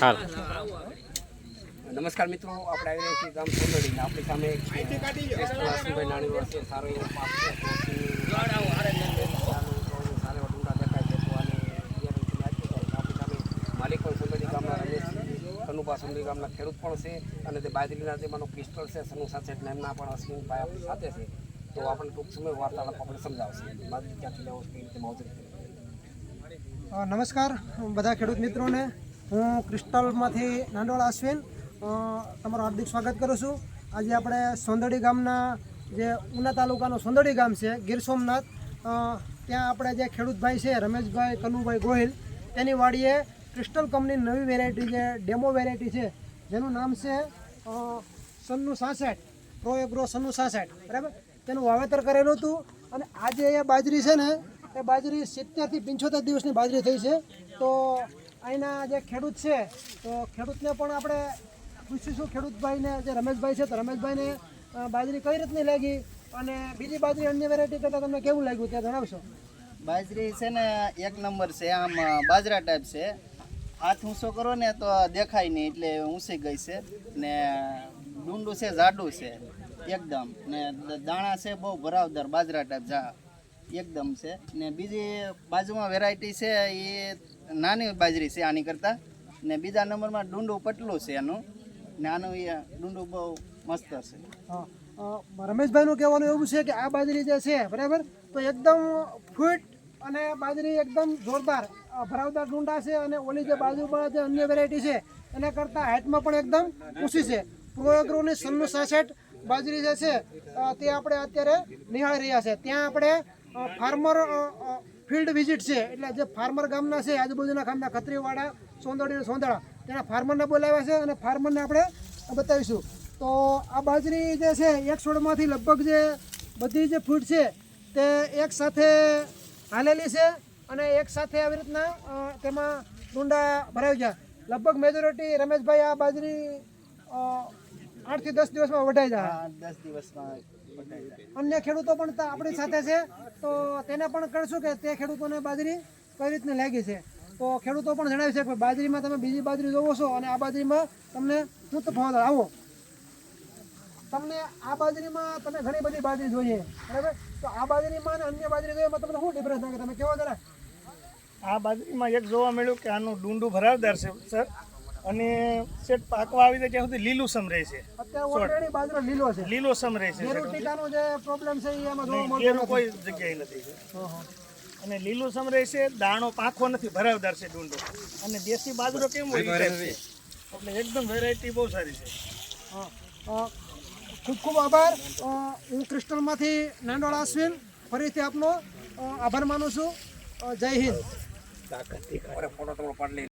હાલ નમસ્કાર મિત્રો, આપણે આવી રહ્યા છીએ ગામ સોંદડી. આપણી સામે વાસુભાઈ નાની વર્ષે સારો એવો પાક છે. સારા એવા ડુંડા દેખાય છે. તો આને આપણી સામે માલિક પણ સોંદડી ગામના રમેશ કનુભા સોંદડી ગામના ખેડૂત પણ છે, અને તે બાજરીના જેમાંનો ક્રિસ્ટલ છે સનુ સાથે એમના પણ અશ્વિનભાઈ આપણી સાથે છે. તો આપણે ટૂંક સમય વાર્તાલાપ આપણે સમજાવશે બાજરી ક્યાંથી લેવો કેવી રીતે માવજત. નમસ્કાર બધા ખેડૂત મિત્રોને, હું ક્રિસ્ટલમાંથી નાંદોળા અશ્વિન તમારું હાર્દિક સ્વાગત કરું છું. આજે આપણે સોંદડી ગામના જે ઉના તાલુકાનું સોંદડી ગામ છે, ગીર સોમનાથ, ત્યાં આપણે જે ખેડૂતભાઈ છે રમેશભાઈ કનુભાઈ ગોહિલ, તેની વાડીએ ક્રિસ્ટલ કંપનીની નવી વેરાયટી જે ડેમો વેરાયટી છે, જેનું નામ છે સન્નુ 66 પ્રો એગ્રો સન્નુ 66, બરાબર. તેનું વાવેતર કરેલું હતું, અને આજે એ બાજરી છે ને, એ બાજરી 70 થી 75 દિવસની બાજરી થઈ છે. તો અહીંના જે ખેડૂત છે, તો ખેડૂતને પણ આપણે પૂછીશું, ખેડૂતભાઈને જે રમેશભાઈ છે, તો રમેશભાઈને બાજરી કઈ રીતની લાગી, અને બીજી બાજરી અન્ય વેરાયટી કરતાં તમને કેવું લાગ્યું તે જણાવશો. બાજરી છે ને એક નંબર છે, આમ બાજરા ટાઈપ છે. હાથ ઊંચો કરો ને તો દેખાય નહીં, એટલે ઊંચી ગઈ છે. ને ડુંડું છે જાડું છે એકદમ, ને દાણા છે બહુ ભરાવદાર બાજરા ટાઈપ એકદમ છે. ને બીજી બાજુમાં વેરાયટી છે એ નાની બાજરી છે આની કરતાં, ને બીજા નંબરમાં ડુંડું પટલું છે એનું, ને આનું એ ડુંડું બહુ મસ્ત છે. રમેશભાઈનું કહેવાનું એવું છે કે આ બાજરી જે છે, બરાબર, તો એકદમ ફૂટ અને બાજરી એકદમ જોરદાર ભરાવદાર ડુંડા છે, અને ઓલી જે બાજુમાં જે અન્ય વેરાયટી છે એના કરતાં હાઇટમાં પણ એકદમ ઊંચી છે. પ્રો એગ્રોની સન્નુ 66 બાજરી જે છે તે આપણે અત્યારે નિહાળી રહ્યા છે. ત્યાં આપણે ફાર્મર ફિલ્ડ વિઝિટ છે, એટલે જે ફાર્મર ગામના છે, આજુબાજુના ગામના ખત્રીવાડા, સોંદડી અને સોંદડા, તેના ફાર્મરને બોલાવ્યા છે, અને ફાર્મરને આપણે બતાવીશું. તો આ બાજરી જે છે એક છોડમાંથી લગભગ જે બધી જે ફૂટ છે તે એક સાથે હાલેલી છે, અને એક સાથે આવી રીતના તેમાં ડુંડા ભરાઈ ગયા. લગભગ મેજોરિટી રમેશભાઈ આ બાજરી 8 થી 10 દિવસમાં વઢાઈ જાય. 10 દિવસમાં વઢાઈ જાય. અન્ય ખેડૂતો પણ આપણી સાથે છે, તો તેને પણ કહીશું કે તે ખેડૂતોને બાજરી કઈ રીતની લાગી છે. તો ખેડૂતો પણ જણાવી છે કે બાજરીમાં તમે બીજી બાજરી જોવો છો, અને આ બાજરીમાં તમને શું તફાવત. આવો, તમને આ બાજરીમાં તમે ઘણી બધી બાજરી જોઈએ, બરાબર, તો આ બાજરીમાં અને અન્ય બાજરી જોઈએ તમને શું ડિફરન્સ લાગે, તમે કેવો જરા. આ બાજરીમાં એક જોવા મળ્યું કે આનું ડુંડું ભરાવદાર છે સર, અને સેટ પાકવા આવી જાય ત્યાં સુધી લીલુંછમ રહે છે. અત્યારે ઓલરેડી બાજરો લીલો છે, લીલોછમ રહે છે. ટીકાનો જે પ્રોબ્લેમ છે એ એમાં જોવા મળતો કેરું કોઈ જગ્યાએ નથી. અને લીલુંછમ રહે છે, દાણો પાંખો નથી, ભરાવદાર છે ડુંડો. અને દેશી બાજરો કેમ હોય છે, એટલે એકદમ વેરાયટી બહુ સારી છે. ખૂબ ખૂબ આભાર. હું ક્રિસ્ટલમાંથી નાંદોળા અશ્વિન ફરીથી આપનો આભાર માનું છું. જય હિન્દ. ફોટો તમારો પાડી